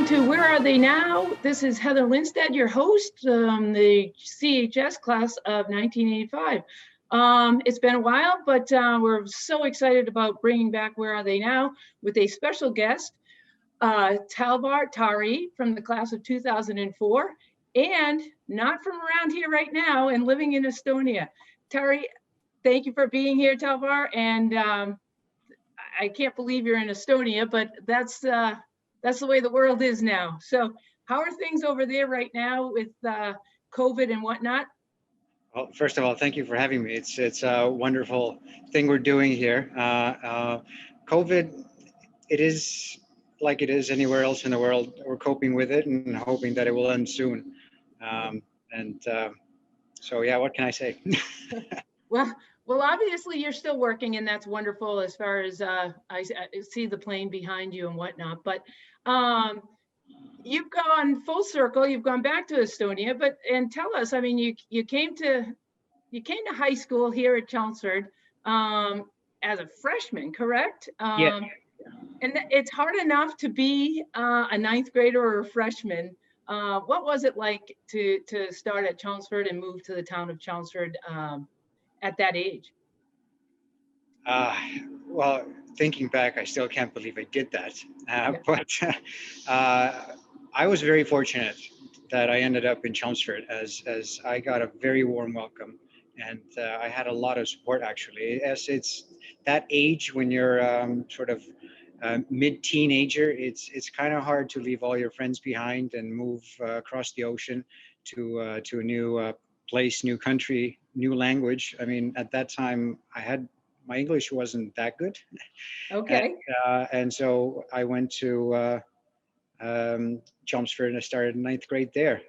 welcome to Where Are They Now? This is Heather Lindstead, your host, the CHS class of 1985. It's been a while, but we're so excited about bringing back Where Are They Now with a special guest, Talvar, Tari from the class of 2004, and not from around here right now and living in Estonia. Tari, thank you for being here, Talvar, and I can't believe you're in Estonia, but that's the way the world is now. So how are things over there right now with COVID and whatnot? Well, first of all, thank you for having me. It's a wonderful thing we're doing here. COVID, it is like it is anywhere else in the world. We're coping with it and hoping that it will end soon. So yeah, what can I say? Well, obviously you're still working, and that's wonderful as far as I see the plane behind you and whatnot. But you've gone full circle. You've gone back to Estonia. And tell us, I mean, you came to high school here at Chelmsford as a freshman, correct? Yeah. And it's hard enough to be a ninth grader or a freshman. What was it like to start at Chelmsford and move to the town of Chelmsford at that age? Well, thinking back, I still can't believe I did that. But I was very fortunate that I ended up in Chelmsford as I got a very warm welcome, and I had a lot of support actually. As it's that age when you're sort of mid-teenager, it's kind of hard to leave all your friends behind and move across the ocean to a new place, new country, new language. I mean, at that time, my English wasn't that good. Okay. And so I went to Chelmsford and I started ninth grade there.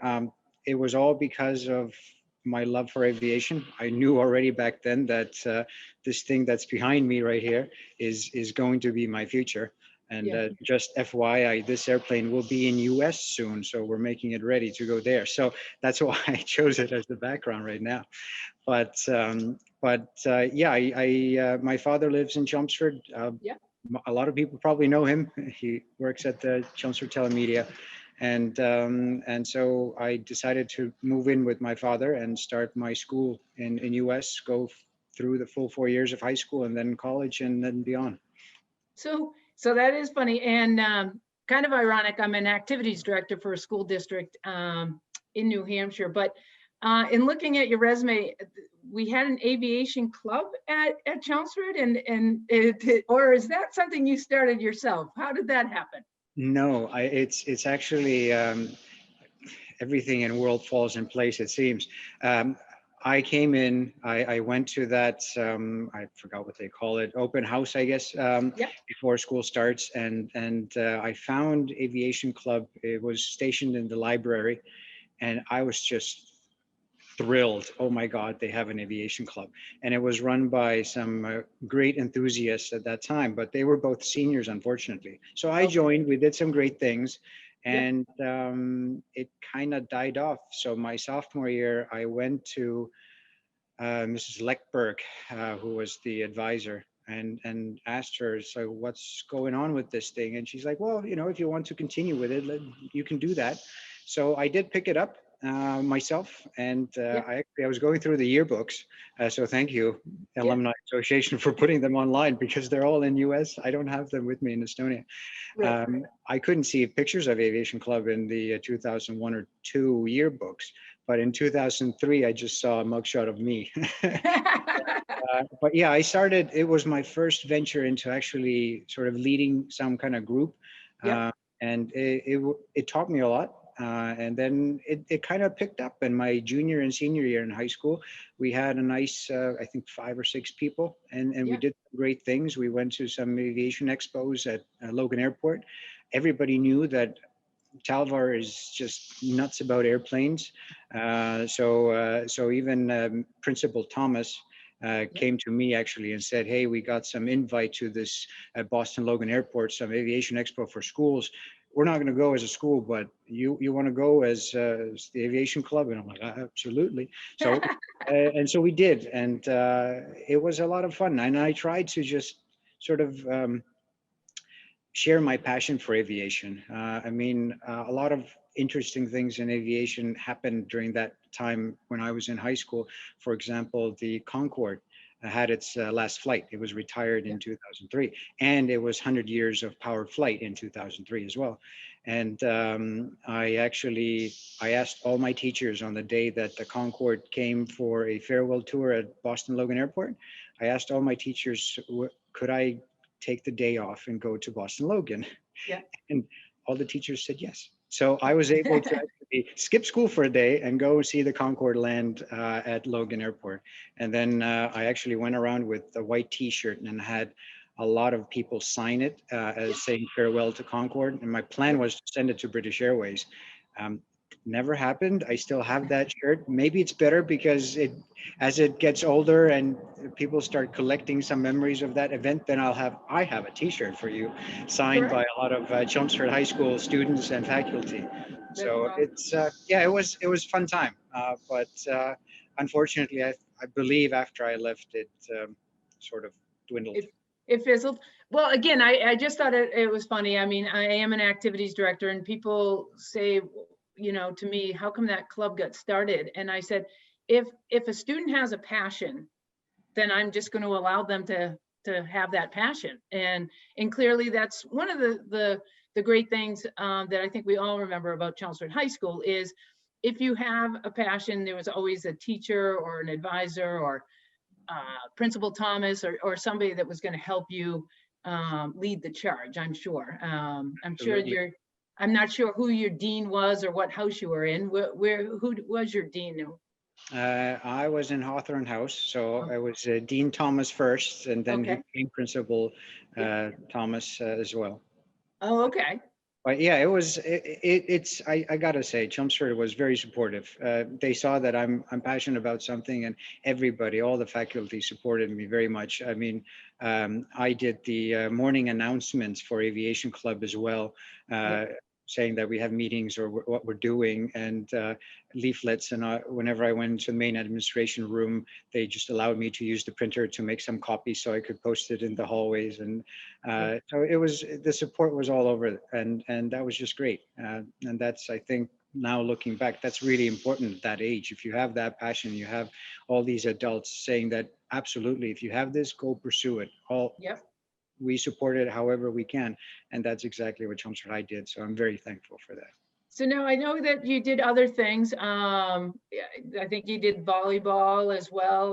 It was all because of my love for aviation. I knew already back then that this thing that's behind me right here is going to be my future. And just FYI, this airplane will be in US soon, so we're making it ready to go there. So that's why I chose it as the background right now. But my father lives in Chelmsford. A lot of people probably know him. He works at the Chelmsford Telemedia. And so I decided to move in with my father and start my school in US, go through the full 4 years of high school and then college and then beyond. So that is funny and kind of ironic. I'm an activities director for a school district in New Hampshire, but in looking at your resume, we had an aviation club at Chelmsford, or is that something you started yourself? How did that happen? No, it's actually everything in world falls in place, it seems. I came in, I went to that, I forgot what they call it, open house, I guess, before school starts. And I found Aviation Club. It was stationed in the library. And I was just thrilled. Oh my God, they have an aviation club. And it was run by some great enthusiasts at that time, but they were both seniors, unfortunately. So I joined, we did some great things. And it kind of died off. So my sophomore year, I went to Mrs. Leckberg, who was the advisor, and asked her, so what's going on with this thing? And she's like, well, if you want to continue with it, you can do that. So I did pick it up myself, and I was going through the yearbooks. So thank you, Alumni Association, for putting them online, because they're all in US. I don't have them with me in Estonia. Right. I couldn't see pictures of Aviation Club in the 2001 or 2 yearbooks, but in 2003, I just saw a mugshot of me. But yeah, I started, it was my first venture into actually sort of leading some kind of group. And it taught me a lot. And then it kind of picked up in my junior and senior year in high school. We had a nice, I think 5 or 6 people, and we did great things. We went to some aviation expos at Logan Airport. Everybody knew that Talvar is just nuts about airplanes. So even Principal Thomas came to me actually and said, hey, we got some invite to this Boston Logan Airport, some aviation expo for schools. We're not going to go as a school, but you want to go as the aviation club? And I'm like, absolutely. So, and so we did. And it was a lot of fun. And I tried to just sort of share my passion for aviation. I mean, a lot of interesting things in aviation happened during that time when I was in high school. For example, the Concorde had its last flight. It was retired Yeah. in 2003, and it was 100 years of powered flight in 2003 as well. And I asked all my teachers on the day that the Concorde came for a farewell tour at Boston Logan Airport. I asked all my teachers, could I take the day off and go to Boston Logan? Yeah. And all the teachers said yes. So I was able to actually skip school for a day and go see the Concorde land at Logan Airport. And then I actually went around with a white T-shirt and had a lot of people sign it as saying farewell to Concorde. And my plan was to send it to British Airways. Um, Never happened. I still have that shirt. Maybe it's better because as it gets older and people start collecting some memories of that event, then I have a T-shirt for you, signed by Correct. a lot of Chelmsford High School students and faculty. That's So awesome. it's yeah, it was fun time. But unfortunately, I believe after I left, it sort of dwindled. It fizzled. Well, again, I just thought it was funny. I mean, I am an activities director, and people say, to me, how come that club got started? And I said, if a student has a passion, then I'm just going to allow them to have that passion. And clearly, that's one of the great things that I think we all remember about Chelmsford High School is if you have a passion, there was always a teacher or an advisor or Principal Thomas or somebody that was going to help you lead the charge, I'm sure. I'm sure Absolutely. I'm not sure who your dean was or what house you were in. Who was your dean? I was in Hawthorne House, so Oh, I was Dean Thomas first, and then he okay. became Principal Yeah. Thomas as well. Oh, okay. But yeah, it's I gotta say, Chelmsford was very supportive. They saw that I'm passionate about something, and everybody, all the faculty supported me very much. I mean, I did the morning announcements for Aviation Club as well, Yeah. saying that we have meetings or what we're doing, and leaflets. And whenever I went to the main administration room, they just allowed me to use the printer to make some copies so I could post it in the hallways. And Yeah. so it was, the support was all over, and that was just great. And that's, I think, now looking back, that's really important at that age. If you have that passion, you have all these adults saying that absolutely, if you have this, go pursue it. All Yep. we support it however we can, and that's exactly what Chelmsford High did. So I'm very thankful for that. So now I know that you did other things. Yeah, I think you did volleyball as well.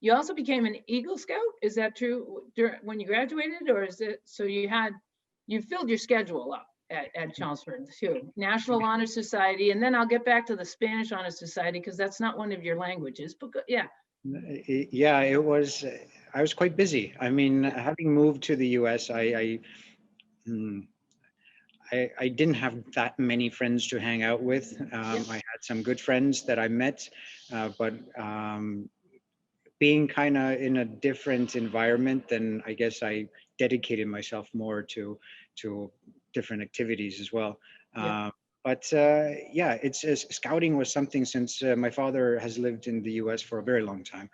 You also became an Eagle Scout. Is that true when you graduated, or is it so you filled your schedule up at Chelmsford too? National Honor Society, and then I'll get back to the Spanish Honor Society because that's not one of your languages. But yeah, Yeah, it was. I was quite busy. I mean, yeah, having moved to the U.S., mm, I didn't have that many friends to hang out with. yeah, I had some good friends that I met, but being kind of in a different environment, then I guess I dedicated myself more to different activities as well. yeah, But yeah, scouting was something, since my father has lived in the U.S. for a very long time.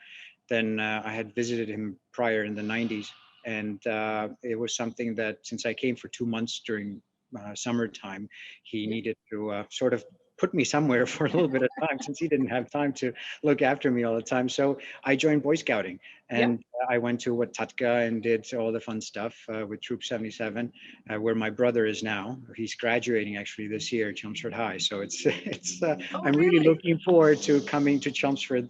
Then I had visited him prior in the 90s, and it was something that, since I came for 2 months during summertime, he yeah, needed to sort of put me somewhere for a little bit of time, since he didn't have time to look after me all the time. So I joined Boy Scouting, yeah. and I went to Watatka and did all the fun stuff with Troop 77, where my brother is now. He's graduating actually this year, Chelmsford High. So it's Oh, I'm really really? looking forward to coming to Chelmsford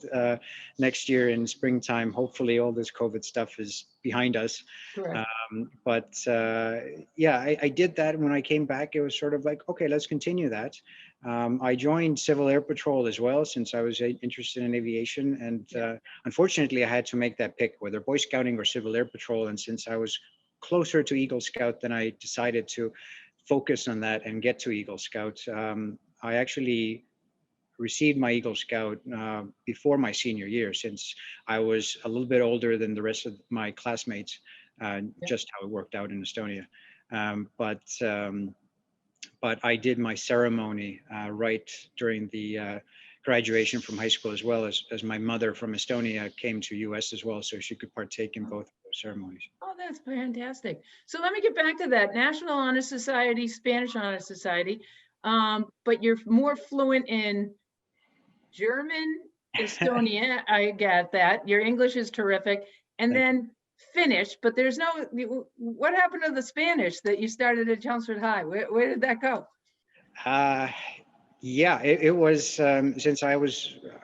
next year in springtime. Hopefully all this COVID stuff is behind us. Correct. But yeah, I did that. When I came back, it was sort of like, okay, let's continue that. I joined Civil Air Patrol as well, since I was interested in aviation. And Yeah, unfortunately, I had to make that pick, whether Boy Scouting or Civil Air Patrol. And since I was closer to Eagle Scout, then I decided to focus on that and get to Eagle Scout. I actually received my Eagle Scout before my senior year, since I was a little bit older than the rest of my classmates, yeah. just how it worked out in Estonia. But I did my ceremony right during the graduation from high school, as well as my mother from Estonia came to US as well, so she could partake in both of those ceremonies. Oh, that's fantastic. So let me get back to that. National Honor Society, Spanish Honor Society, but you're more fluent in German, Estonia, I get that. Your English is terrific. And Thank you. then Finnish, but there's no, what happened to the Spanish that you started at Chelmsford High? Where did that go? Uh, yeah, it was since I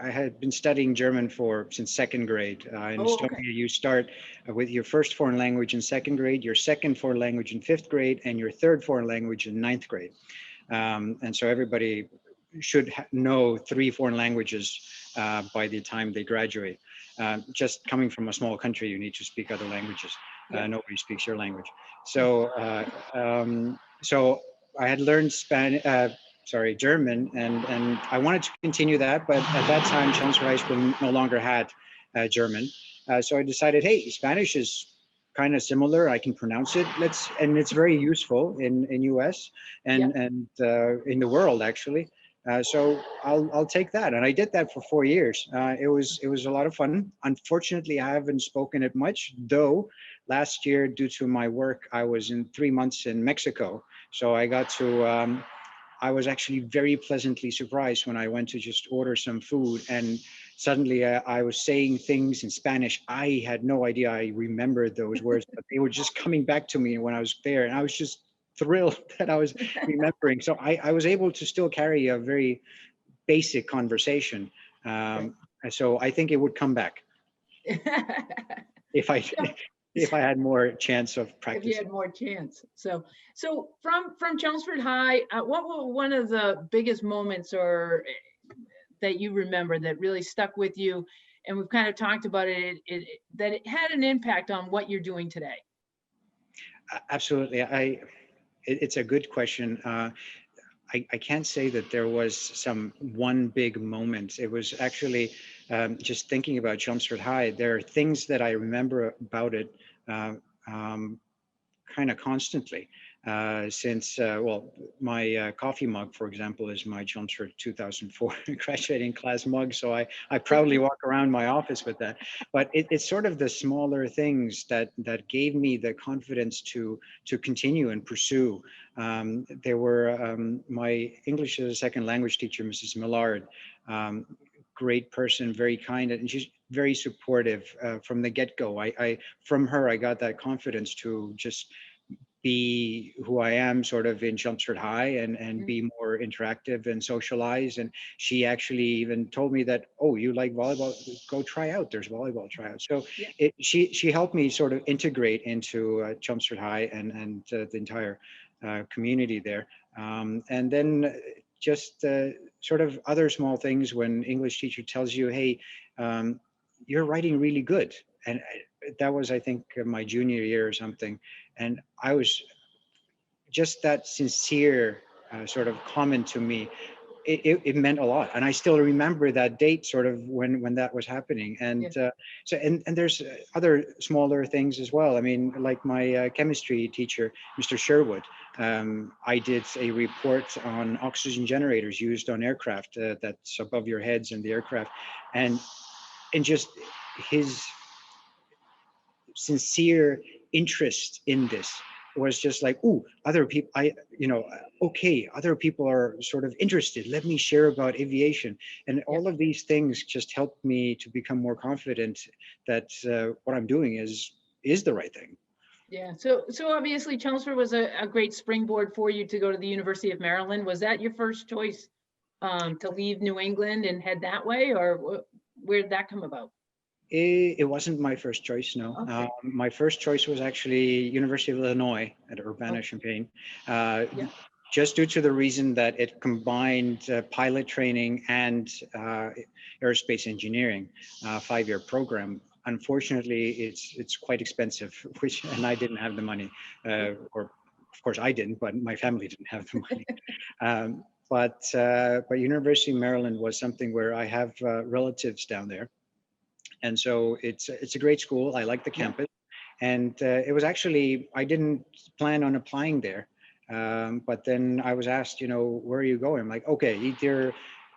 had been studying German since second grade. In Oh, okay. Estonia, you start with your first foreign language in second grade, your second foreign language in fifth grade, and your third foreign language in ninth grade. And so everybody should know three foreign languages by the time they graduate. Just coming from a small country, you need to speak other languages. Yep. Nobody speaks your language. So I had learned German, and I wanted to continue that, but at that time, Chelmsford High School no longer had German. So I decided, hey, Spanish is kind of similar. I can pronounce it. And it's very useful in US and Yep. in the world actually. So I'll take that, and I did that for 4 years. It was a lot of fun. Unfortunately, I haven't spoken it much, though. Last year, due to my work, I was in 3 months in Mexico, so I got to. I was actually very pleasantly surprised when I went to just order some food, and suddenly I was saying things in Spanish. I had no idea I remembered those words, but they were just coming back to me when I was there, and I was just thrilled that I was remembering. So I was able to still carry a very basic conversation. So I think it would come back if I So, if I had more chance of if you practicing. had more chance. So from Chelmsford High, what were one of the biggest moments or that you remember that really stuck with you? And we've kind of talked about that it had an impact on what you're doing today. Absolutely. It's a good question. I can't say that there was some one big moment. It was actually just thinking about Chelmsford High. There are things that I remember about it uh, um, kind of constantly. Since, well, my coffee mug, for example, is my Chelmsford 2004 graduating class mug. So I proudly walk around my office with that. But it's sort of the smaller things that gave me the confidence to continue and pursue. There were my English as a second language teacher, Mrs. Millard, great person, very kind, and she's very supportive from the get-go. From her, I got that confidence to just be who I am sort of in Chelmsford High and be more interactive and socialize. And she actually even told me that, oh, you like volleyball, go try out. There's volleyball tryouts. So Yeah. she helped me sort of integrate into Chelmsford High and the entire community there. And then just sort of other small things when English teacher tells you, hey, you're writing really good. And that was, I think, my junior year or something. And I was just that sincere sort of comment to me. It meant a lot, and I still remember that date, sort of when that was happening. And Yeah. so, and there's other smaller things as well. I mean, like my chemistry teacher, Mr. Sherwood. I did a report on oxygen generators used on aircraft that's above your heads in the aircraft, and just his sincere interest in this was just like, ooh, other people, okay, other people are sort of interested. Let me share about aviation. And Yeah. all of these things just helped me to become more confident that what I'm doing is the right thing. Yeah. So obviously Chelmsford was a great springboard for you to go to the University of Maryland. Was that your first choice to leave New England and head that way, or where did that come about? It wasn't my first choice, no. Okay. My first choice was actually University of Illinois at Urbana-Champaign, Yeah. just due to the reason that it combined pilot training and aerospace engineering, 5-year program. Unfortunately, it's quite expensive, and I didn't have the money, or of course I didn't, but my family didn't have the money. But University of Maryland was something where I have relatives down there. And so it's a great school. I like the Yeah. campus, and it was actually, I didn't plan on applying there, but then I was asked, where are you going? I'm like, okay, either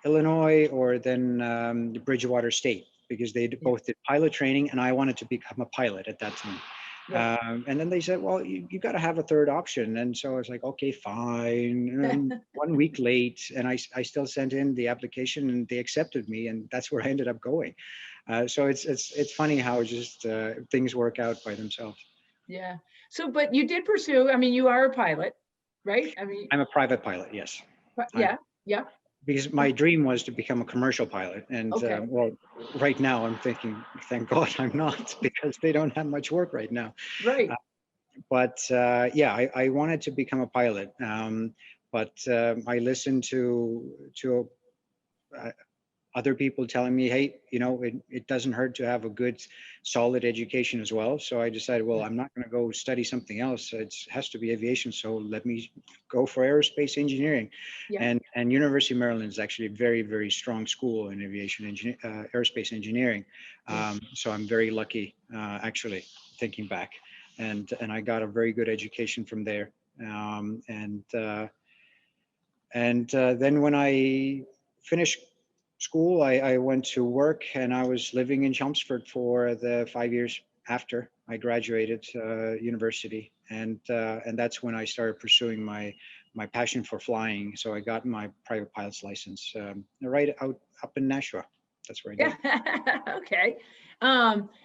Illinois or then Bridgewater State, because they Yeah. both did pilot training, and I wanted to become a pilot at that time. Right. And then they said, well, you got to have a third option. And so I was like, okay, fine. And then 1 week late, and I still sent in the application, and they accepted me, and that's where I ended up going. So it's funny how just things work out by themselves. Yeah. So, but you did pursue, I mean, you are a pilot, right? I mean, I'm a private pilot, yes. yeah, yeah. Because my dream was to become a commercial pilot. And Okay. well, right now I'm thinking, thank God I'm not, because they don't have much work right now. Right. But yeah, I wanted to become a pilot. But I listened to uh, other people telling me, hey, it doesn't hurt to have a good, solid education as well. So I decided, well, Yeah. I'm not going to go study something else. It has to be aviation. So let me go for aerospace engineering. Yeah. And University of Maryland is actually a very, very strong school in aerospace engineering. So I'm very lucky, actually, thinking back. And I got a very good education from there. And then when I finished school, I went to work, and I was living in Chelmsford for the 5 years after I graduated university. And that's when I started pursuing my passion for flying. So I got my private pilot's license right out up in Nashua. That's where I did. Yeah. Okay.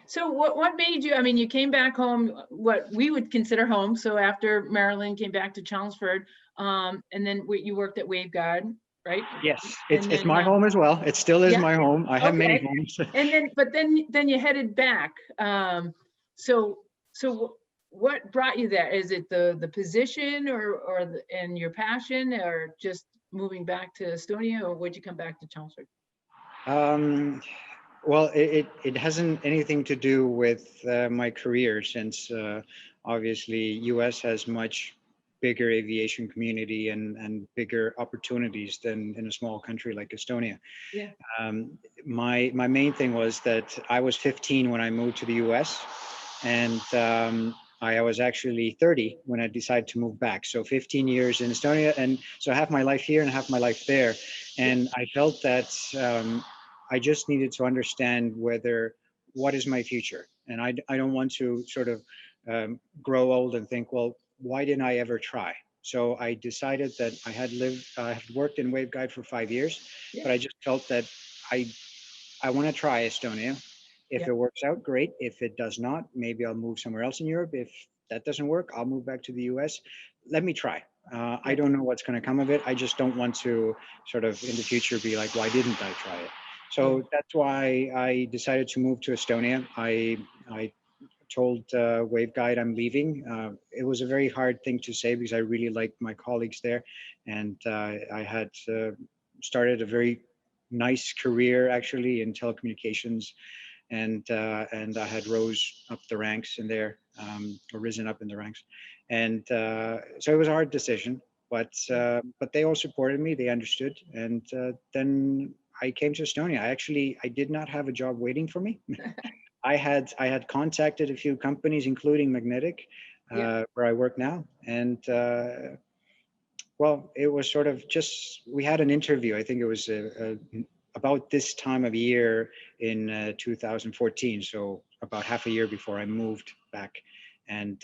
So what made you, I mean, you came back home, what we would consider home. So after Maryland, came back to Chelmsford, and then you worked at Waveguard, right? Yes, And it's then, my home as well. It still is yeah, my home. I have many okay. homes. And then, but then you headed back. So, so what brought you there? Is it the position and your passion, or just moving back to Estonia, or would you come back to Chelmsford? Um, well, it hasn't anything to do with my career, since obviously US has much bigger aviation community and bigger opportunities than in a small country like Estonia. Yeah. My main thing was that I was 15 when I moved to the US, and I was actually 30 when I decided to move back. So 15 years in Estonia, and so half my life here and half my life there. And I felt that I just needed to understand what is my future. And I don't want to sort of grow old and think, well, why didn't I ever try? So I decided that I had worked in waveguide for 5 years, Yeah. but I just felt that I I want to try Estonia. If Yeah. it works out, great. If it does not, maybe I'll move somewhere else in Europe. If that doesn't work, I'll move back to the US. Let me try. I Yeah. don't know what's going to come of it. I just don't want to sort of in the future be like, why didn't I try it? Yeah. So that's why I decided to move to Estonia. I told Waveguide I'm leaving. It was a very hard thing to say because I really liked my colleagues there, and I had started a very nice career actually in telecommunications, and I had rose up the ranks in there, or risen up in the ranks, and so it was a hard decision. But they all supported me. They understood, and then I came to Estonia. I did not have a job waiting for me. I had contacted a few companies, including Magnetic, Yeah. where I work now, and well, it was sort of just we had an interview. I think it was about this time of year in 2014, so about half a year before I moved back, and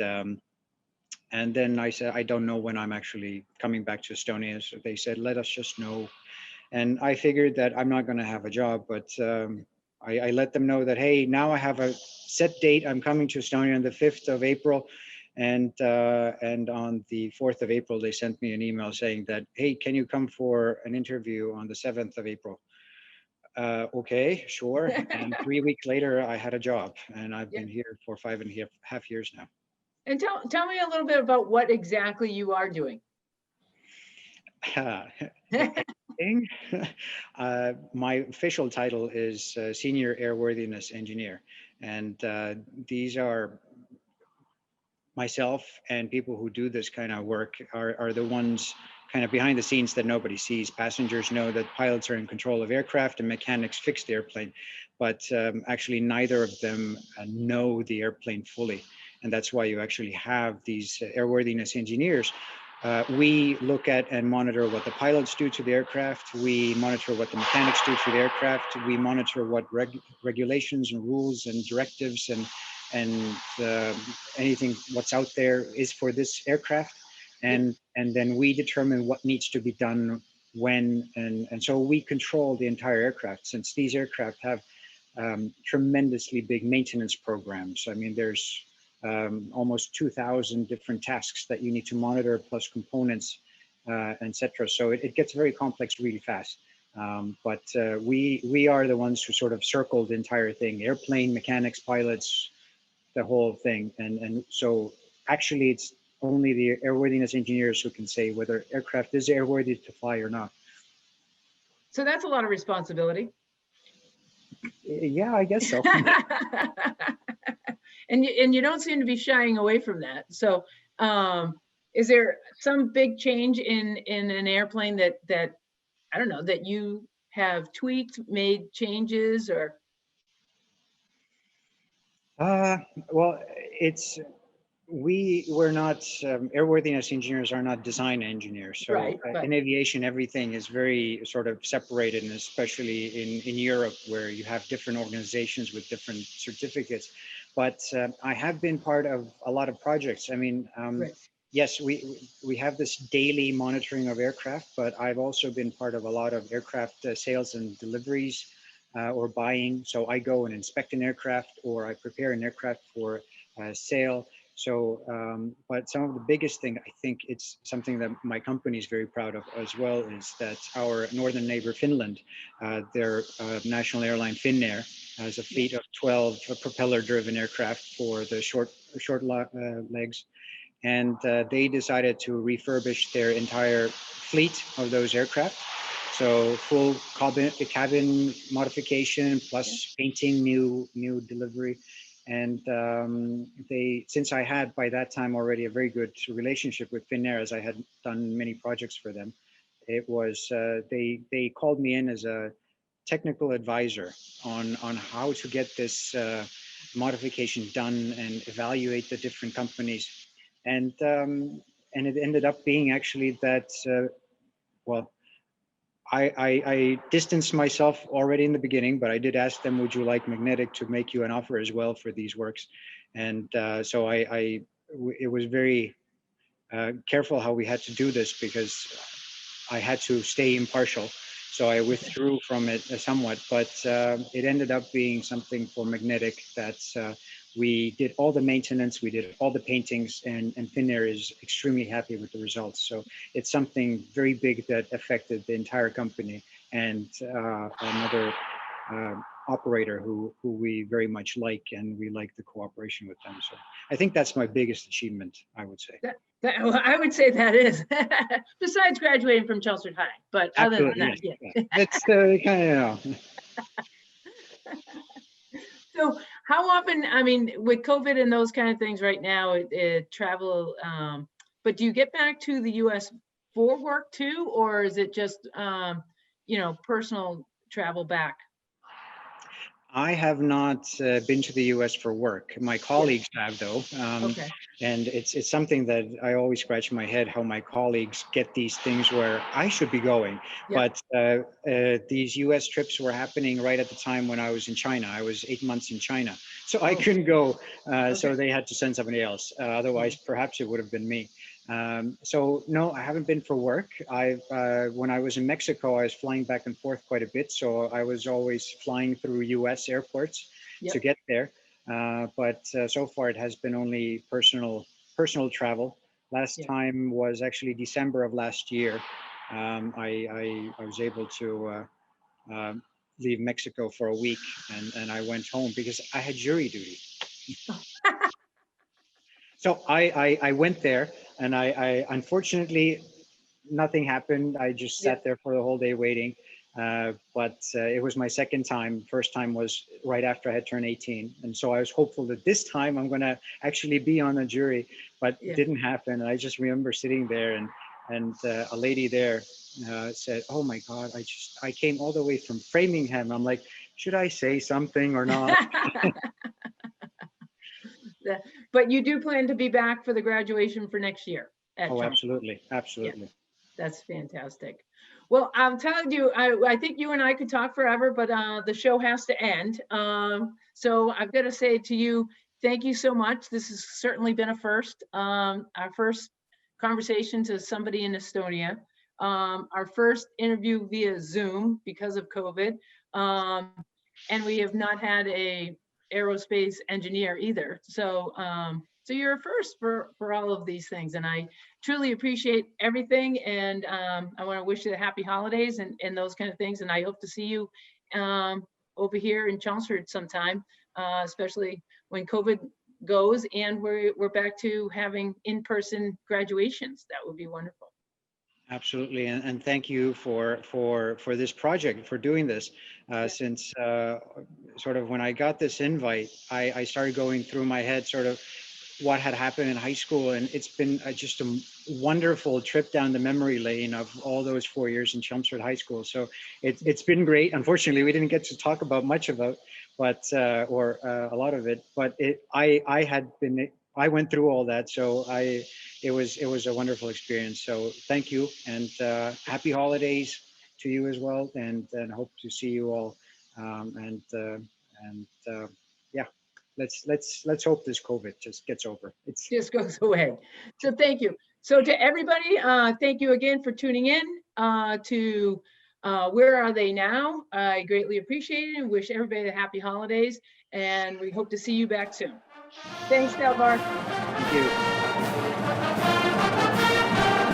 then I said I don't know when I'm actually coming back to Estonia. So they said let us just know, and I figured that I'm not going to have a job, but I let them know that hey, now I have a set date. I'm coming to Estonia on the 5th of April, and on the 4th of April they sent me an email saying that hey, can you come for an interview on the 7th of April? Okay, sure. And 3 weeks later, I had a job, and I've Yeah. been here for 5.5 years now. And tell me a little bit about what exactly you are doing. Everything. My official title is Senior Airworthiness Engineer, and these are myself and people who do this kind of work are the ones kind of behind the scenes that nobody sees. Passengers know that pilots are in control of aircraft and mechanics fix the airplane, but actually neither of them know the airplane fully. And that's why you actually have these airworthiness engineers. We look at and monitor what the pilots do to the aircraft. We monitor what the mechanics do to the aircraft. We monitor what regulations and rules and directives and anything what's out there is for this aircraft, and then we determine what needs to be done when, and so we control the entire aircraft, since these aircraft have tremendously big maintenance programs. I mean, there's almost 2,000 different tasks that you need to monitor, plus components, etc. So it gets very complex really fast. But we are the ones who sort of circle the entire thing: airplane mechanics, pilots, the whole thing. And so actually, it's only the airworthiness engineers who can say whether aircraft is airworthy to fly or not. So that's a lot of responsibility. Yeah, I guess so. And you don't seem to be shying away from that. So is there some big change in an airplane that I don't know, that you have tweaked, made changes, or? Well, it's we're not airworthiness engineers are not design engineers. So Right, in aviation, everything is very sort of separated, and especially in Europe, where you have different organizations with different certificates. But I have been part of a lot of projects. I mean, right. yes, we have this daily monitoring of aircraft, but I've also been part of a lot of aircraft sales and deliveries, or buying. So I go and inspect an aircraft, or I prepare an aircraft for sale. So, but some of the biggest thing, I think it's something that my company is very proud of as well, is that our northern neighbor Finland, their national airline Finnair, has a fleet of 12 propeller-driven aircraft for the short legs, and they decided to refurbish their entire fleet of those aircraft. So full cabin modification, plus painting, new delivery. And since I had by that time already a very good relationship with Finnair, as I had done many projects for them, it was they called me in as a technical advisor on how to get this modification done and evaluate the different companies. And it ended up being actually that well, I distanced myself already in the beginning, but I did ask them, would you like Magnetic to make you an offer as well for these works? And so it was very careful how we had to do this, because I had to stay impartial. So I withdrew from it somewhat, but it ended up being something for Magnetic that we did all the maintenance, we did all the paintings, and Finnair is extremely happy with the results. So it's something very big that affected the entire company, and another operator who we very much like, and we like the cooperation with them. So I think that's my biggest achievement, I would say. Well, I would say that is, besides graduating from Chelmsford High, but other than that, yes, yeah. It's kind of, So how often, I mean, with COVID and those kind of things right now, travel, but do you get back to the US for work too, or is it just, personal travel back? I have not been to the US for work. My colleagues have, though. Okay. And it's something that I always scratch my head, how my colleagues get these things where I should be going. Yep. But these US trips were happening right at the time when I was in China. I was 8 months in China. So I couldn't go. So they had to send somebody else. Otherwise, perhaps it would have been me. So no, I haven't been for work. When I was in Mexico, I was flying back and forth quite a bit. So I was always flying through US airports to get there. But so far it has been only personal travel. Last time was actually December of last year. I was able to leave Mexico for a week, and I went home because I had jury duty. So I went there, and I unfortunately nothing happened. I just sat there for the whole day waiting. But it was my second time. First time was right after I had turned 18. And so I was hopeful that this time I'm going to actually be on a jury, but it didn't happen. And I just remember sitting there, and a lady there said, "Oh my God, I came all the way from Framingham." I'm like, should I say something or not? But you do plan to be back for the graduation for next year at Oh, Chelmsford. absolutely. Yeah, that's fantastic. Well, I'm telling you, I think you and I could talk forever, but the show has to end. So I've got to say to you, thank you so much. This has certainly been a first. Our first conversation to somebody in Estonia. Our first interview via Zoom because of COVID. And we have not had a aerospace engineer either. So, so you're a first for all of these things. And I truly appreciate everything. And I want to wish you the happy holidays and those kind of things. And I hope to see you over here in Chelmsford sometime, especially when COVID goes and we're back to having in-person graduations. That would be wonderful. Absolutely, and thank you for this project, for doing this. Since sort of when I got this invite, I started going through my head sort of what had happened in high school, and it's been just a wonderful trip down the memory lane of all those 4 years in Chelmsford High School. So it's been great. Unfortunately, we didn't get to talk about much about, but or a lot of it. But I went through all that, so it was a wonderful experience. So thank you, and happy holidays to you as well, and hope to see you all. Yeah, let's hope this COVID just gets over. It's Just goes away. So thank you. So to everybody, thank you again for tuning in to Where Are They Now? I greatly appreciate it and wish everybody a happy holidays. And we hope to see you back soon. Thanks, Talvar. thank you.